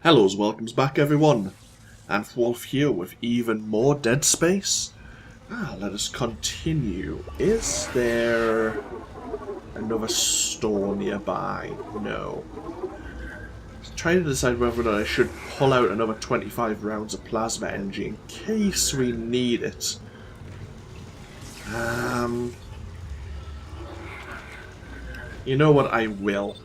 Hello's welcomes back everyone. AnthWolf here with even more Dead Space. Let us continue. Is there another store nearby? No. Trying to decide whether or not I should pull out another 25 rounds of plasma energy in case we need it. You know what, I will.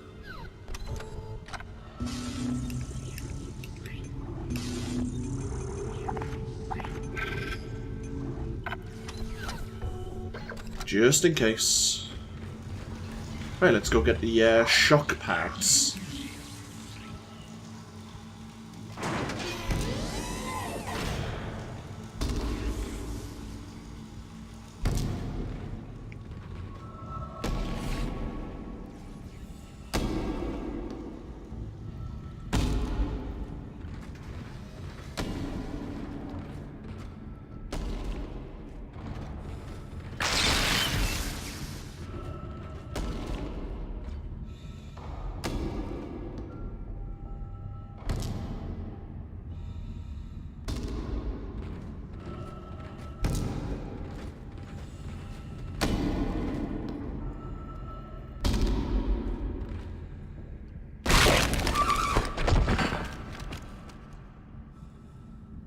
Just in case. Right, let's go get the shock pads.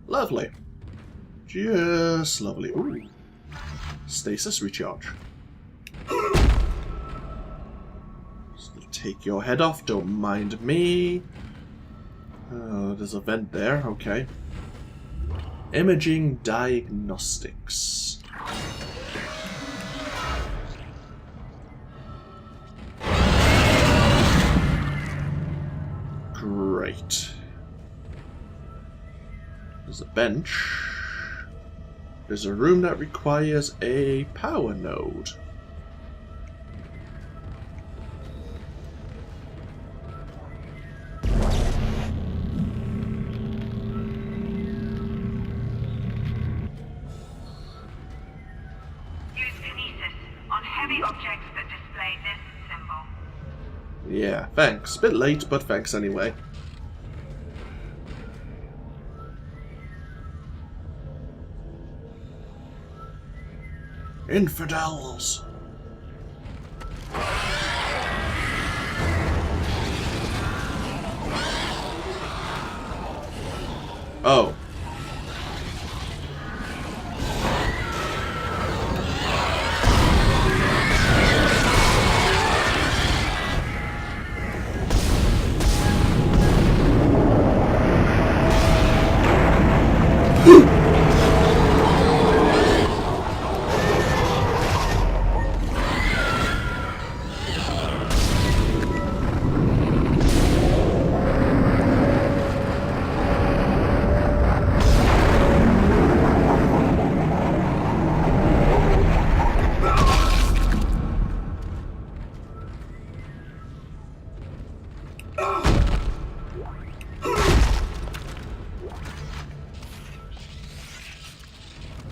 Lovely. Just lovely. Ooh. Stasis recharge. Just take your head off, don't mind me. Oh, there's a vent there, okay. Imaging diagnostics. Great. There's a bench. There's a room that requires a power node. Use kinesis on heavy objects that display this symbol. Yeah, thanks. Bit late, but thanks anyway. Infidels! Oh.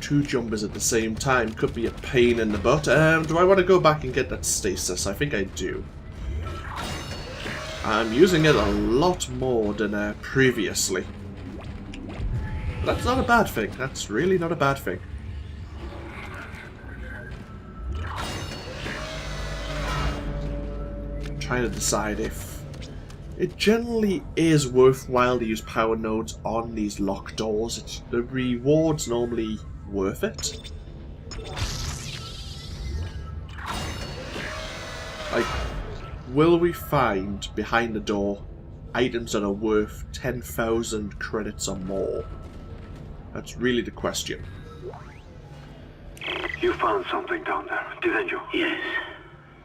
Two jumpers at the same time could be a pain in the butt. Do I want to go back and get that stasis? I think I do. I'm using it a lot more than previously. That's not a bad thing. That's really not a bad thing. I'm trying to decide if it generally is worthwhile to use power nodes on these locked doors. The rewards normally worth it. Like, will we find behind the door items that are worth 10,000 credits or more? That's really the question. You found something down there, didn't you? Yes,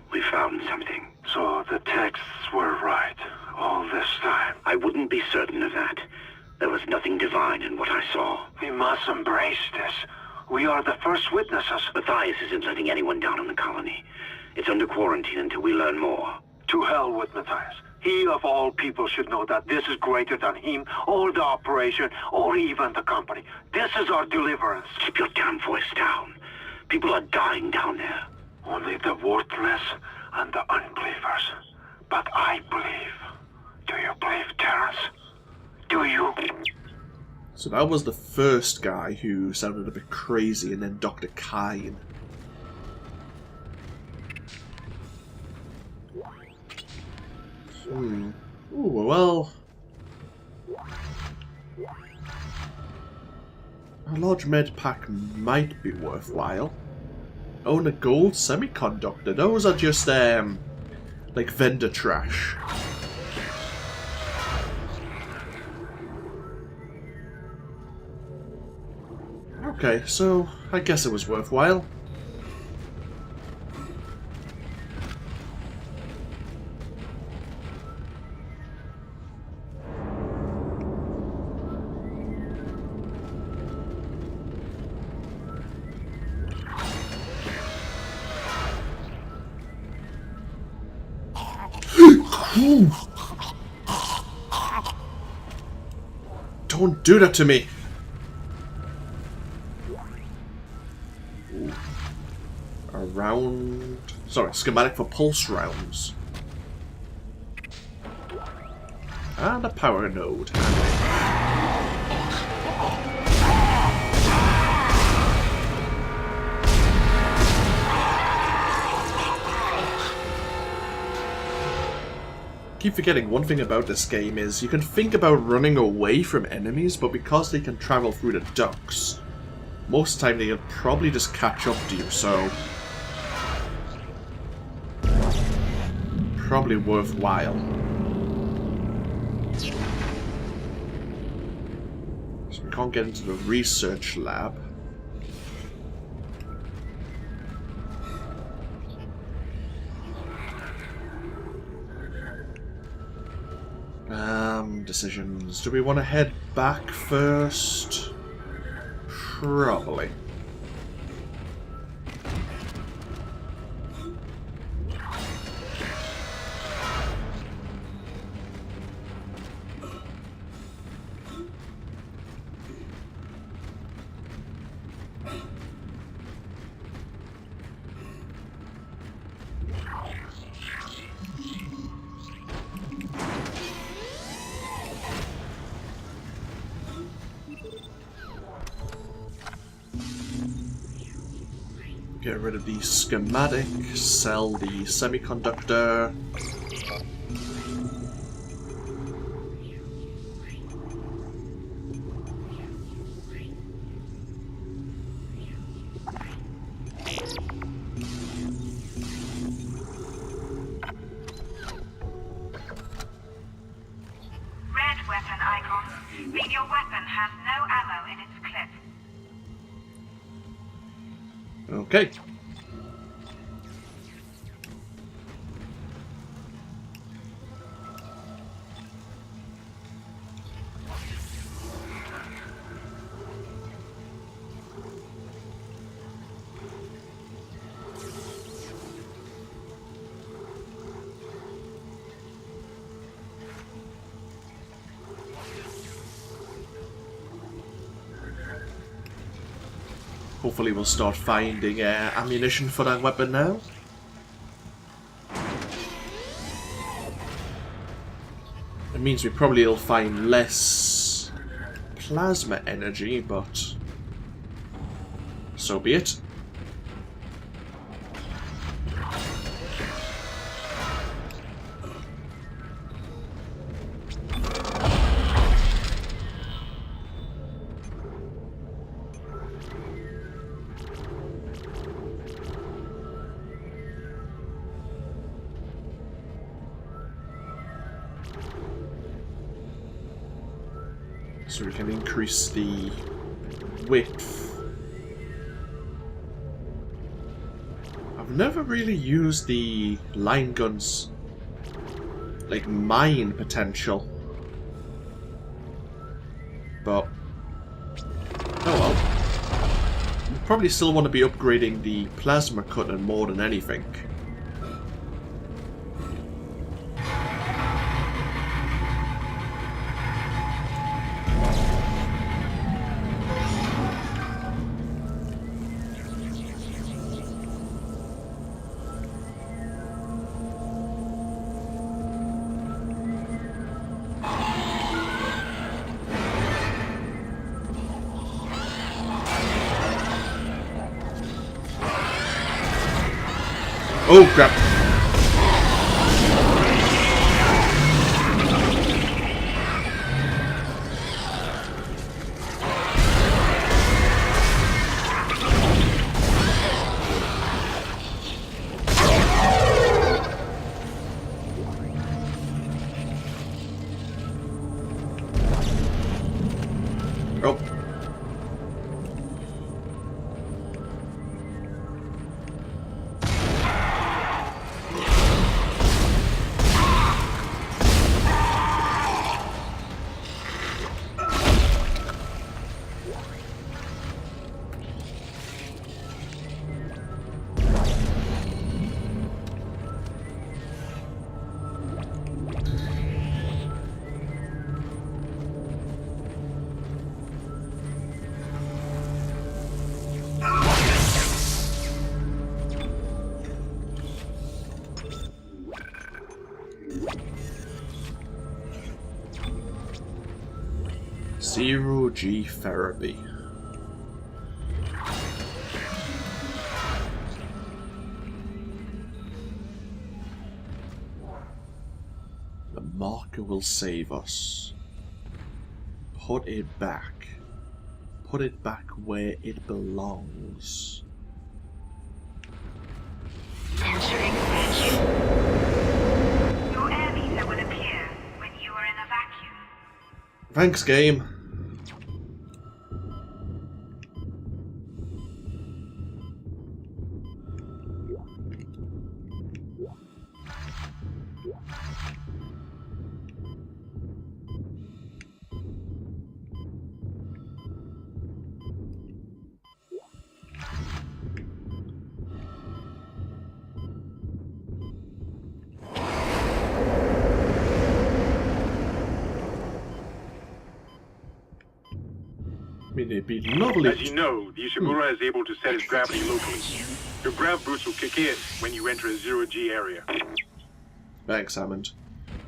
we found something. So the texts were right all this time. I wouldn't be certain of that. There was nothing divine in what I saw. We must embrace this. We are the first witnesses. Matthias isn't letting anyone down in the colony. It's under quarantine until we learn more. To hell with Matthias. He of all people should know that this is greater than him, or the operation, or even the company. This is our deliverance. Keep your damn voice down. People are dying down there. Only the worthless and the unbelievers. But I believe. Do you believe, Terrence? So that was the first guy who sounded a bit crazy, and then Dr. Kine. Ooh, well... a large med pack might be worthwhile. Own a gold semiconductor. Those are just, like vendor trash. Okay, so I guess it was worthwhile. Don't do that to me! Ooh. A round... sorry, schematic for pulse rounds. And a power node. Keep forgetting one thing about this game is you can think about running away from enemies, but because they can travel through the ducts, most of the time they'll probably just catch up to you, so probably worthwhile. So we can't get into the research lab. Decisions. Do we want to head back first? Probably. Get rid of the schematic, sell the semiconductor. Red weapon icon. Read your weapon has no ammo in its clip. Okay. Hopefully we'll start finding ammunition for that weapon now. It means we probably will find less plasma energy, but so be it. So we can increase the width. I've never really used the line gun's like mine potential. But oh well. We probably still want to be upgrading the plasma cutter more than anything. Oh, crap. Oh. Zero-G therapy. The marker will save us. Put it back. Put it back where it belongs. Entering vacuum. Your air meter will appear when you are in a vacuum. Thanks, game. I mean, it'd be lovely. As you know, the Ishimura is able to set its gravity locally. Your grav boost will kick in when you enter a zero-G area. Thanks, Hammond.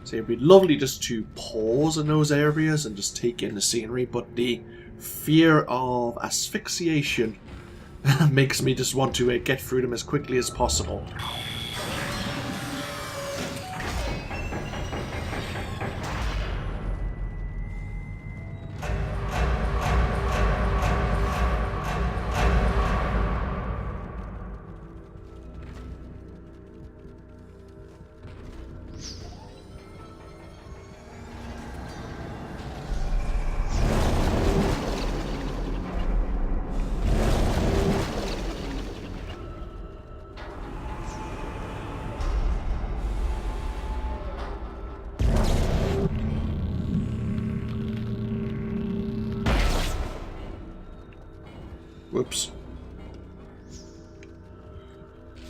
So it'd be lovely just to pause in those areas and just take in the scenery, but the fear of asphyxiation makes me just want to get through them as quickly as possible. Whoops.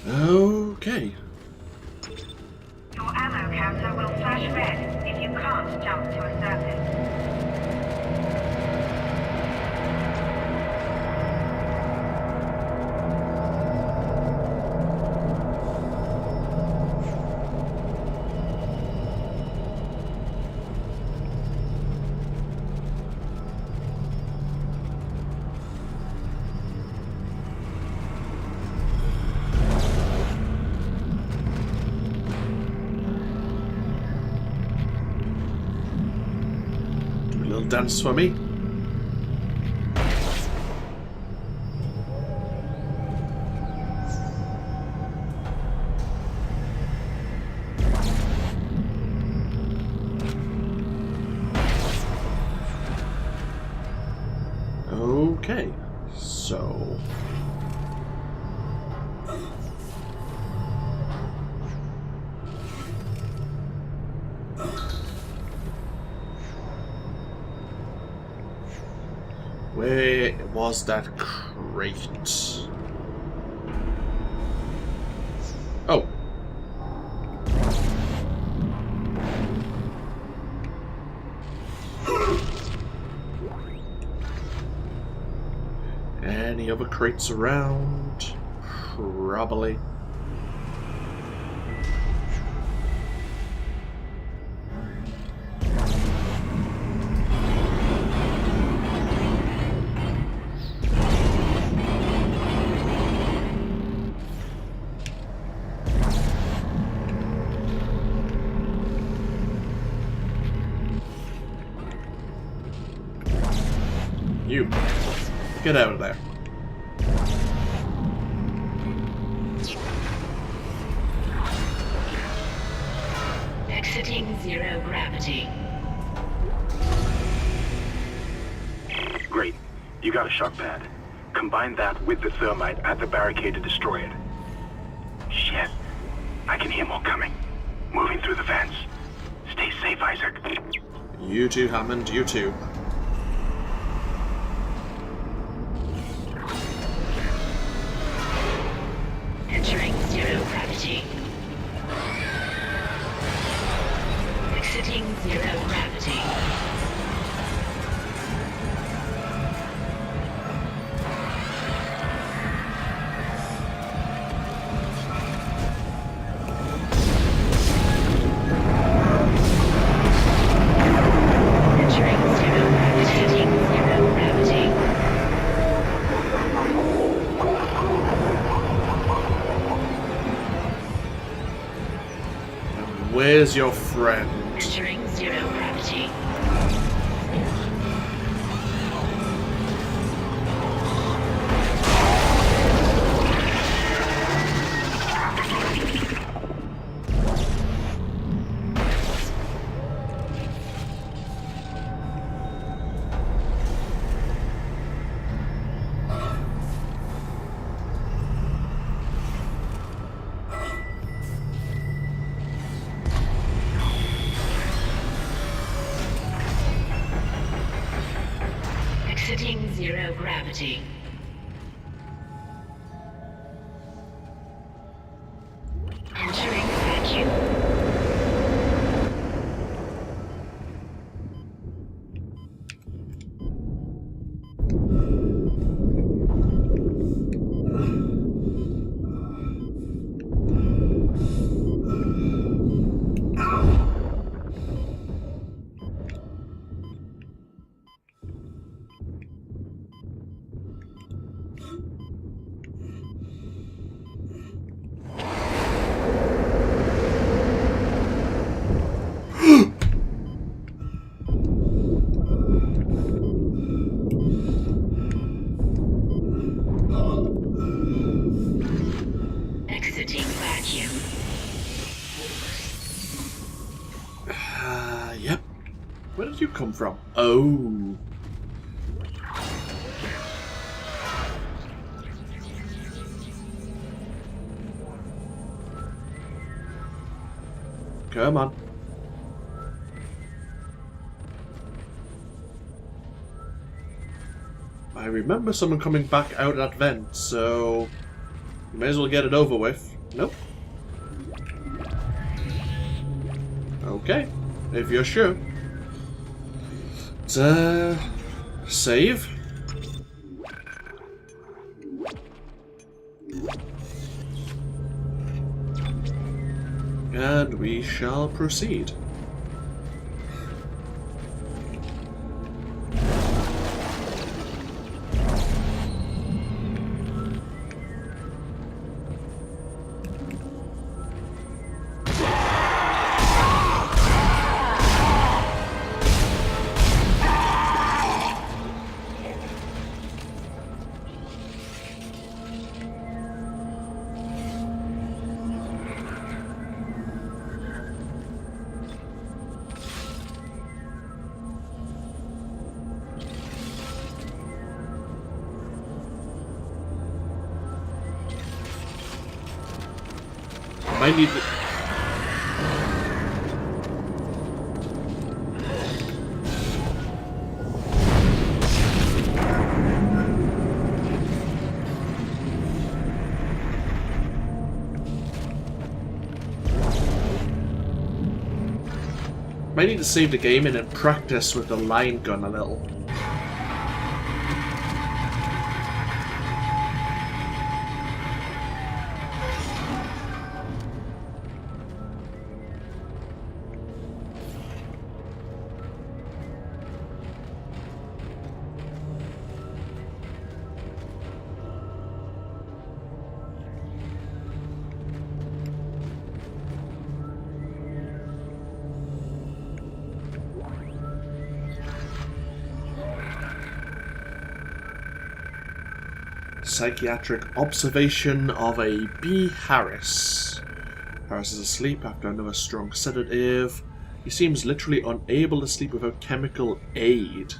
Okay. Your ammo counter will flash red if you can't jump to a surface. Dance for me. Okay, so where was that crate? Oh. Any other crates around? Probably. You. Get out of there. Exiting zero gravity. Great. You got a shock pad. Combine that with the thermite at the barricade to destroy it. Shit. I can hear more coming. Moving through the vents. Stay safe, Isaac. You too, Hammond. You too. Entering zero gravity. Exiting zero gravity. Entering zero gravity. Exiting zero gravity. Where's your friend? Entering zero gravity. Exiting zero gravity. Entering vacuum. Exiting vacuum. Yep. Where did you come from? Oh. Come on. I remember someone coming back out of that vent, so you may as well get it over with. Nope. Okay, if you're sure. Save. And we shall proceed. I need to... Might need to save the game and then practice with the line gun a little. Psychiatric observation of a B. Harris. Harris is asleep after another strong sedative. He seems literally unable to sleep without chemical aid.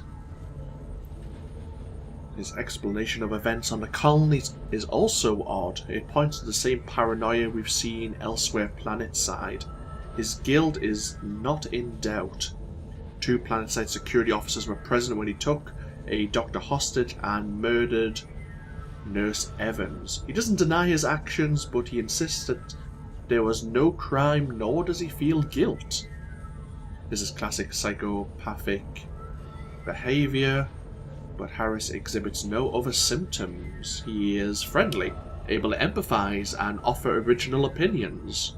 His explanation of events on the colony is also odd. It points to the same paranoia we've seen elsewhere planetside. His guilt is not in doubt. 2 planetside security officers were present when he took a doctor hostage and murdered Nurse Evans. He doesn't deny his actions, but he insists that there was no crime, nor does he feel guilt. This is classic psychopathic behavior, but Harris exhibits no other symptoms. He is friendly, able to empathize, and offer original opinions.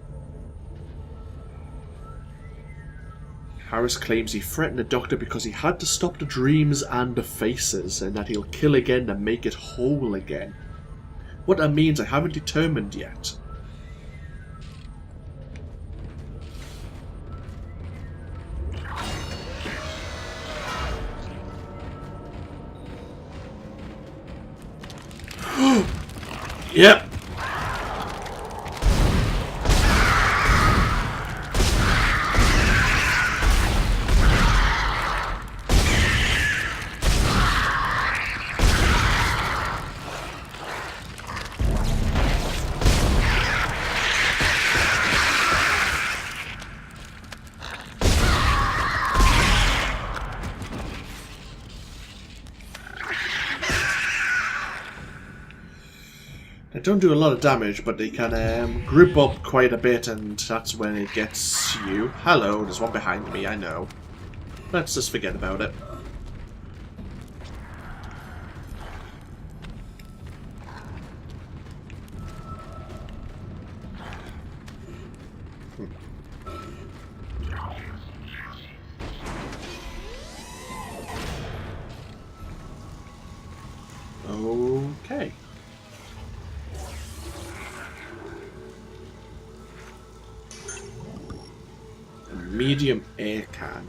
Harris claims he threatened the doctor because he had to stop the dreams and the faces, and that he'll kill again to make it whole again. What that means I haven't determined yet. Yep. They don't do a lot of damage, but they can group up quite a bit, and that's when it gets you. Hello, there's one behind me, I know. Let's just forget about it. Okay. Medium air can.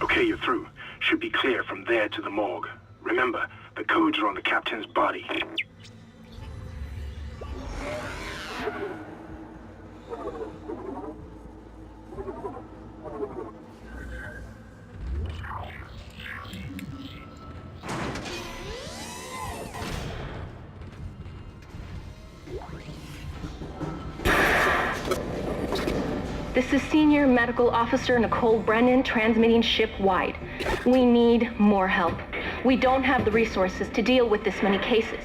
Okay, you're through. Should be clear from there to the morgue. Remember, the codes are on the captain's body. This is Senior Medical Officer Nicole Brennan transmitting ship-wide. We need more help. We don't have the resources to deal with this many cases.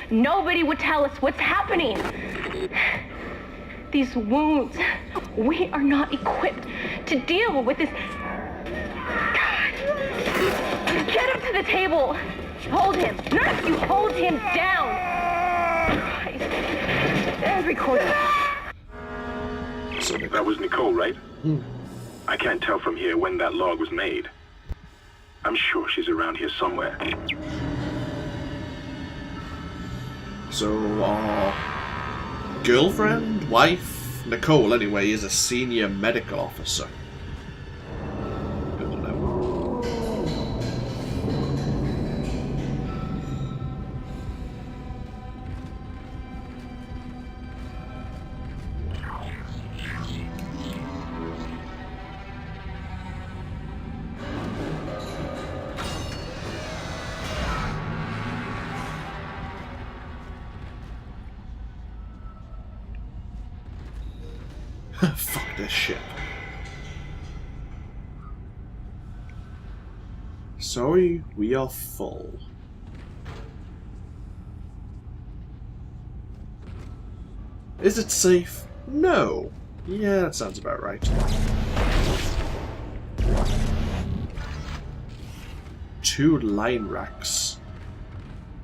Nobody would tell us what's happening. These wounds, we are not equipped to deal with this. Get him to the table. Hold him. Nurse, you hold him down. Christ. And recording. So that was Nicole, right? I can't tell from here when that log was made. I'm sure she's around here somewhere. So, girlfriend, wife, Nicole anyway, is a senior medical officer. I don't know. Fuck this shit. Sorry, we are full. Is it safe? No. Yeah, that sounds about right. Two line racks.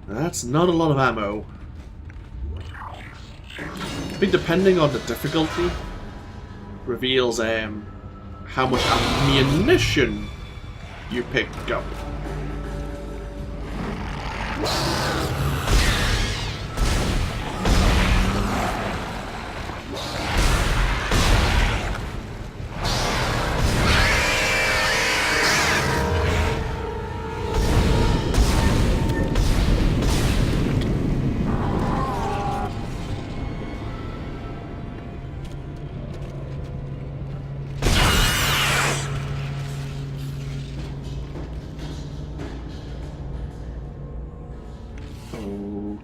That's not a lot of ammo. I think depending on the difficulty, reveals how much ammunition you pick up.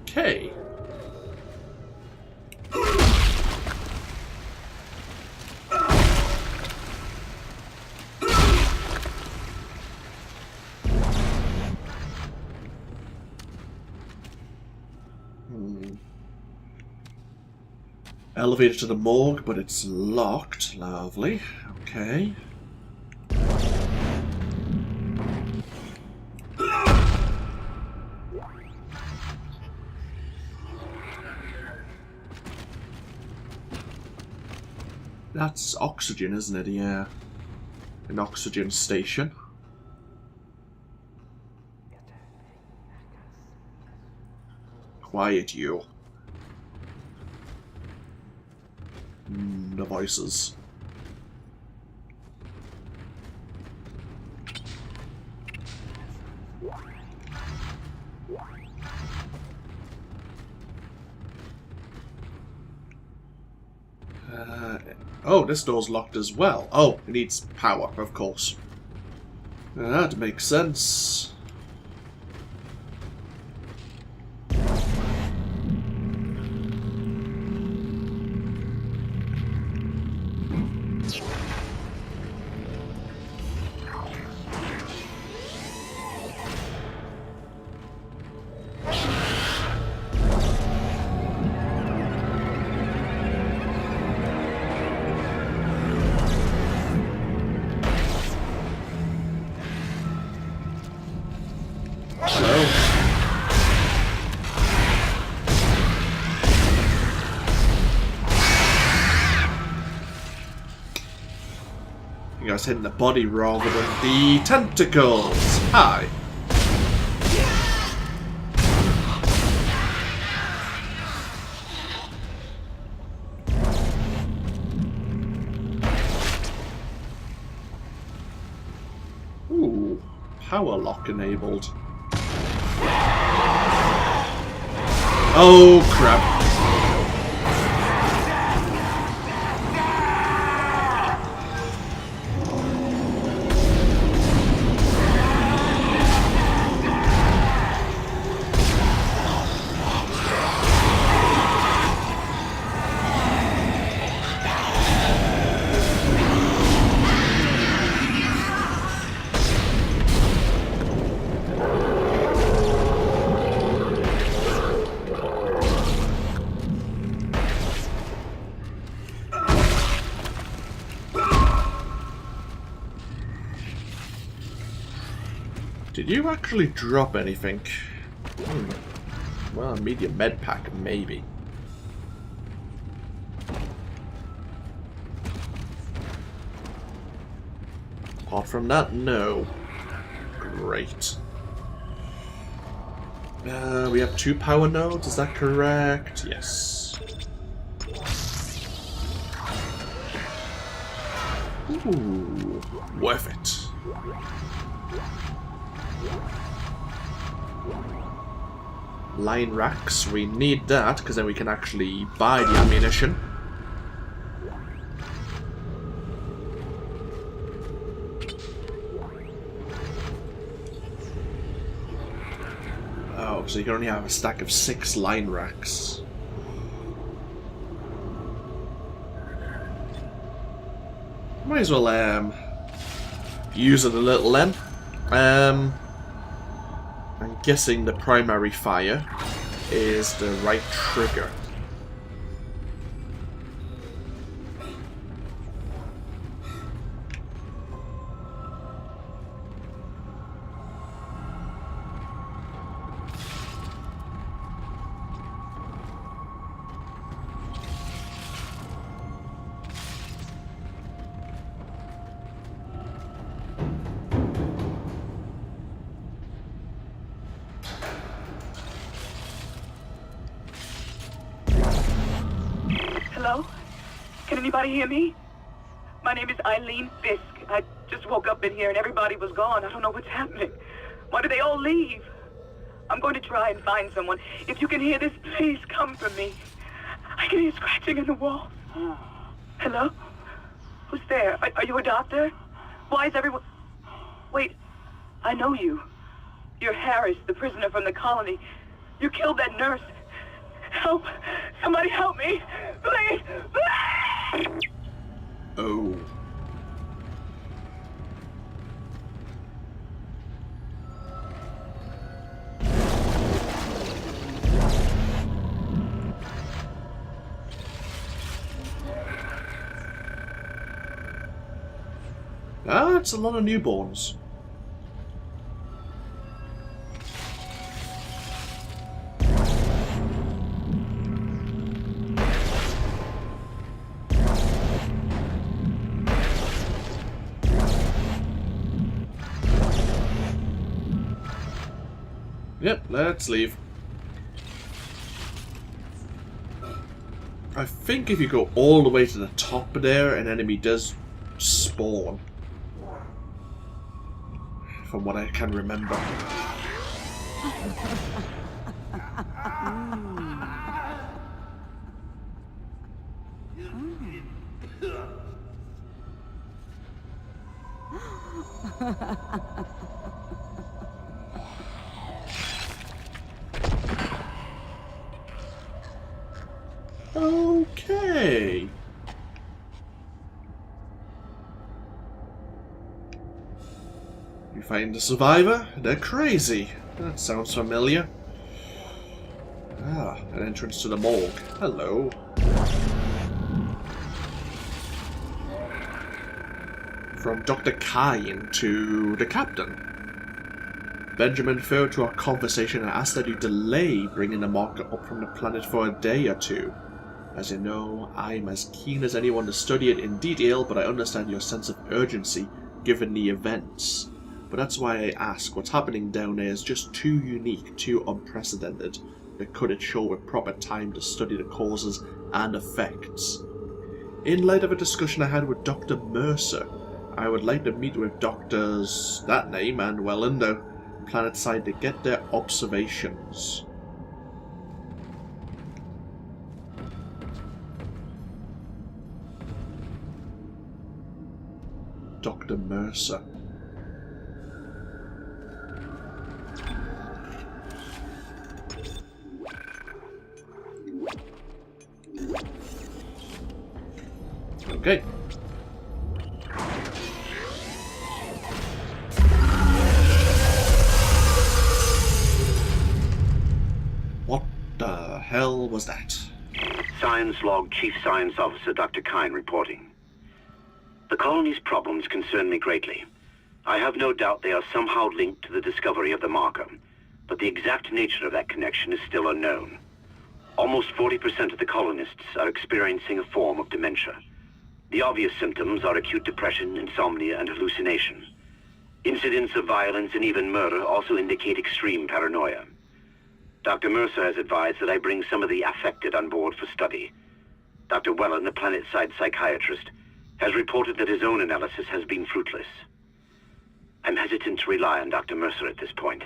Okay. Elevator to the morgue, but it's locked. Lovely. Okay. That's oxygen, isn't it? Yeah. An oxygen station. Quiet, you. The voices. Oh, this door's locked as well. Oh, it needs power, of course. That makes sense. I was hitting the body rather than the tentacles. Hi. Ooh, power lock enabled. Oh crap. Did you actually drop anything? Well, medium med pack, maybe. Apart from that, no. Great. We have 2 power nodes, is that correct? Yes. Ooh, worth it. Line racks, we need that because then we can actually buy the ammunition. Oh, so you can only have a stack of 6 line racks. Might as well use it a little then. guessing the primary fire is the right trigger. Hello? Can anybody hear me? My name is Eileen Fisk. I just woke up in here and everybody was gone. I don't know what's happening. Why did they all leave? I'm going to try and find someone. If you can hear this, please come for me. I can hear scratching in the wall. Hello? Who's there? Are you a doctor? Why is everyone... Wait, I know you. You're Harris, the prisoner from the colony. You killed that nurse. Help! Somebody help me! Please! Please! Oh. That's a lot of newborns. Yep, let's leave. I think if you go all the way to the top there, an enemy does spawn. From what I can remember. Okay. You find a survivor? They're crazy. That sounds familiar. Ah, an entrance to the morgue. Hello. From Dr. Kine to the captain. Benjamin referred to our conversation and asked that you delay bringing the marker up from the planet for a day or two. As you know, I'm as keen as anyone to study it in detail, but I understand your sense of urgency given the events. But that's why I ask, what's happening down there is just too unique, too unprecedented, to cut it short with proper time to study the causes and effects. In light of a discussion I had with Dr. Mercer, I would like to meet with Doctors, that name, and Wellindo, planetside to get their observations. Dr. Mercer. Okay. What the hell was that? Science Log Chief Science Officer Dr. Kine reporting. The colony's problems concern me greatly. I have no doubt they are somehow linked to the discovery of the marker, but the exact nature of that connection is still unknown. Almost 40% of the colonists are experiencing a form of dementia. The obvious symptoms are acute depression, insomnia, and hallucination. Incidents of violence and even murder also indicate extreme paranoia. Dr. Mercer has advised that I bring some of the affected on board for study. Dr. Wellen, the planet-side psychiatrist, has reported that his own analysis has been fruitless. I'm hesitant to rely on Dr. Mercer at this point,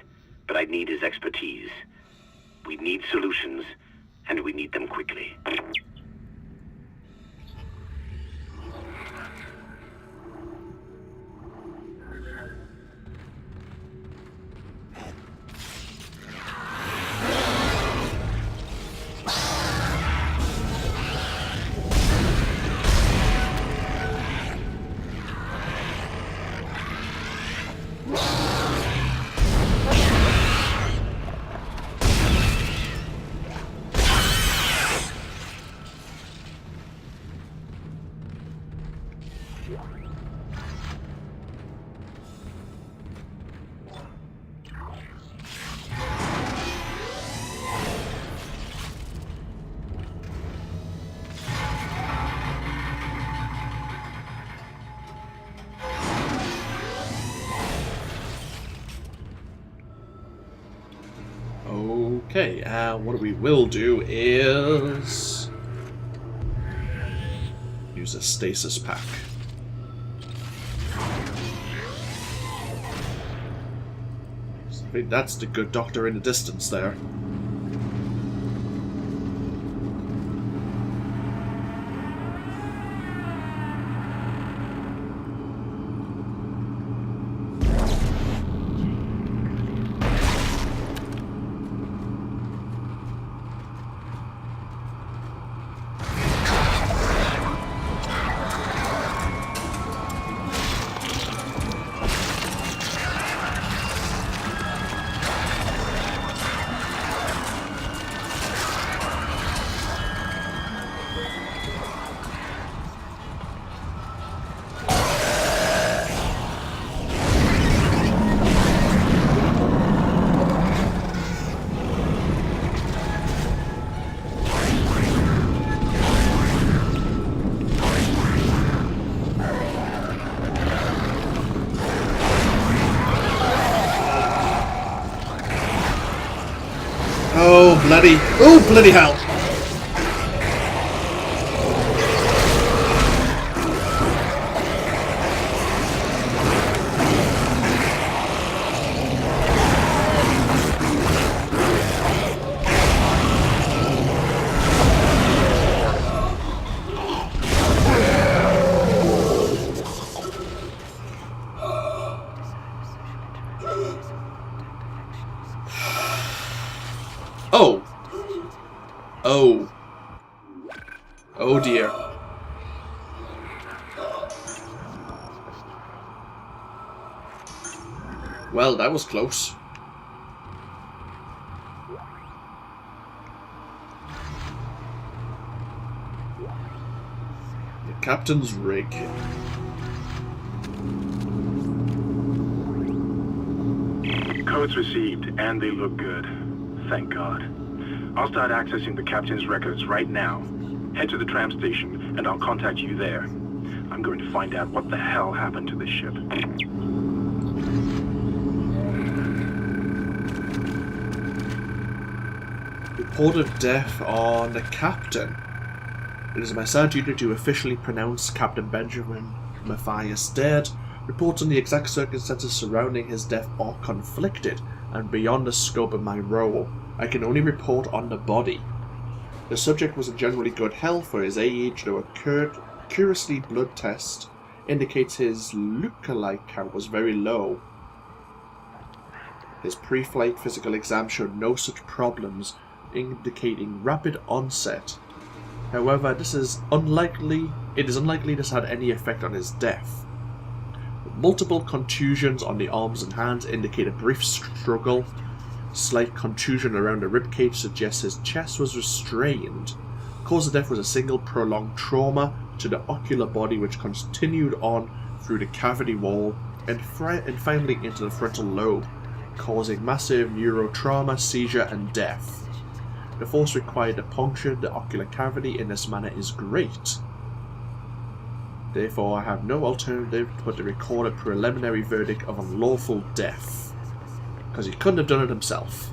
but I need his expertise. We need solutions, and we need them quickly. Okay, what we will do is use a stasis pack. I think that's the good doctor in the distance there. Oh, bloody hell! Oh! Oh. Oh dear. Well, that was close. The captain's rig. Codes received, and they look good. Thank God. I'll start accessing the captain's records right now. Head to the tram station, and I'll contact you there. I'm going to find out what the hell happened to this ship. Report of death on the captain. It is my sad duty to officially pronounce Captain Benjamin Matthias dead. Reports on the exact circumstances surrounding his death are conflicted and beyond the scope of my role. I can only report on the body. The subject was in generally good health for his age, though a curiously blood test indicates his leukocyte count was very low. His pre-flight physical exam showed no such problems, indicating rapid onset. However, it is unlikely this had any effect on his death. Multiple contusions on the arms and hands indicate a brief struggle. Slight contusion around the ribcage suggests his chest was restrained. Cause of death was a single prolonged trauma to the ocular body which continued on through the cavity wall and finally into the frontal lobe, causing massive neurotrauma, seizure and death. The force required to puncture the ocular cavity in this manner is great. Therefore, I have no alternative but to record a preliminary verdict of unlawful death. Because he couldn't have done it himself.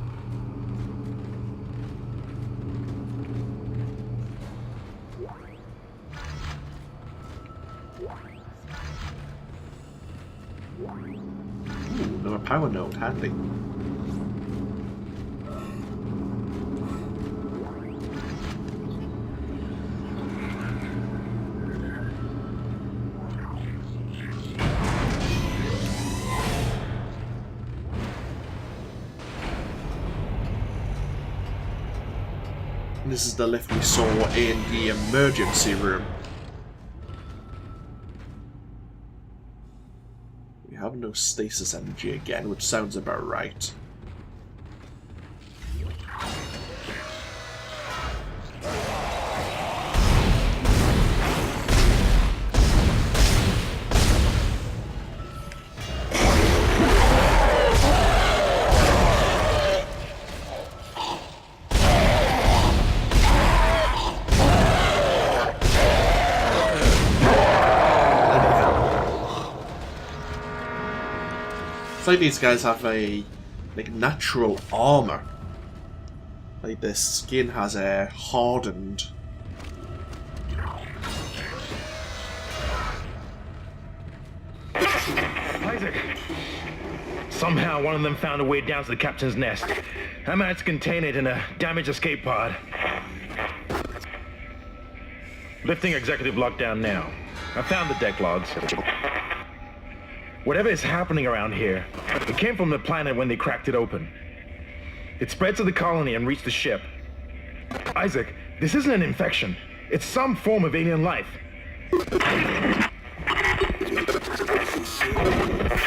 Ooh, another power node, handy. This is the lift we saw in the emergency room. We have no stasis energy again, which sounds about right. like these guys have a like natural armor. Like their skin has hardened. Isaac! Somehow one of them found a way down to the captain's nest. I managed to contain it in a damaged escape pod. Lifting executive lockdown now. I found the deck logs. Whatever is happening around here, it came from the planet when they cracked it open. It spread to the colony and reached the ship. Isaac, this isn't an infection. It's some form of alien life.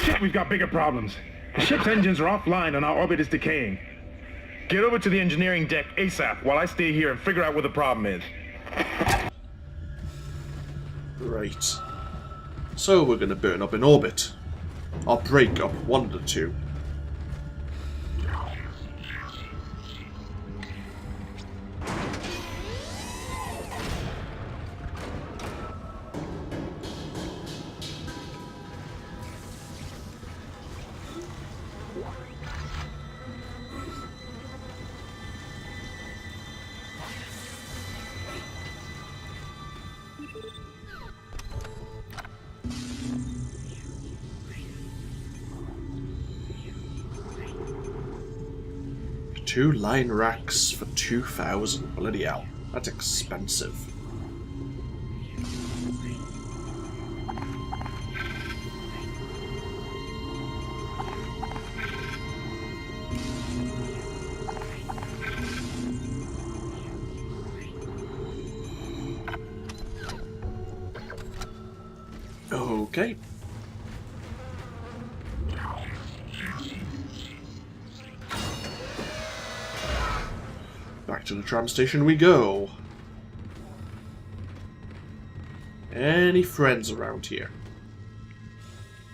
Shit, we've got bigger problems. The ship's engines are offline and our orbit is decaying. Get over to the engineering deck ASAP while I stay here and figure out what the problem is. Right. So we're going to burn up in orbit. Or break up, one of the two. Two line racks for 2,000. Bloody hell. That's expensive. Okay. Back to the tram station we go. Any friends around here?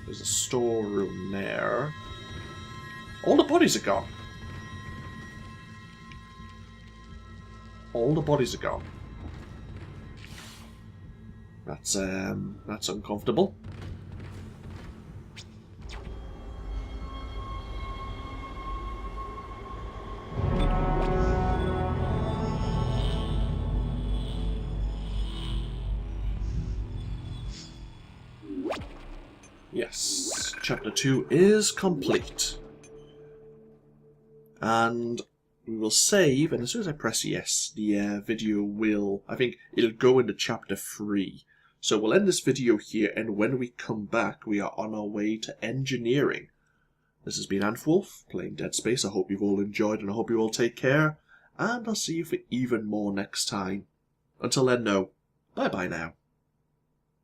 There's a storeroom there. All the bodies are gone. All the bodies are gone. That's uncomfortable. Yes, chapter 2 is complete. And we will save, and as soon as I press yes, the video will, I think it'll go into chapter 3. So we'll end this video here, and when we come back, we are on our way to engineering. This has been AnthWolf, playing Dead Space. I hope you've all enjoyed, and I hope you all take care. And I'll see you for even more next time. Until then, no. Bye-bye now.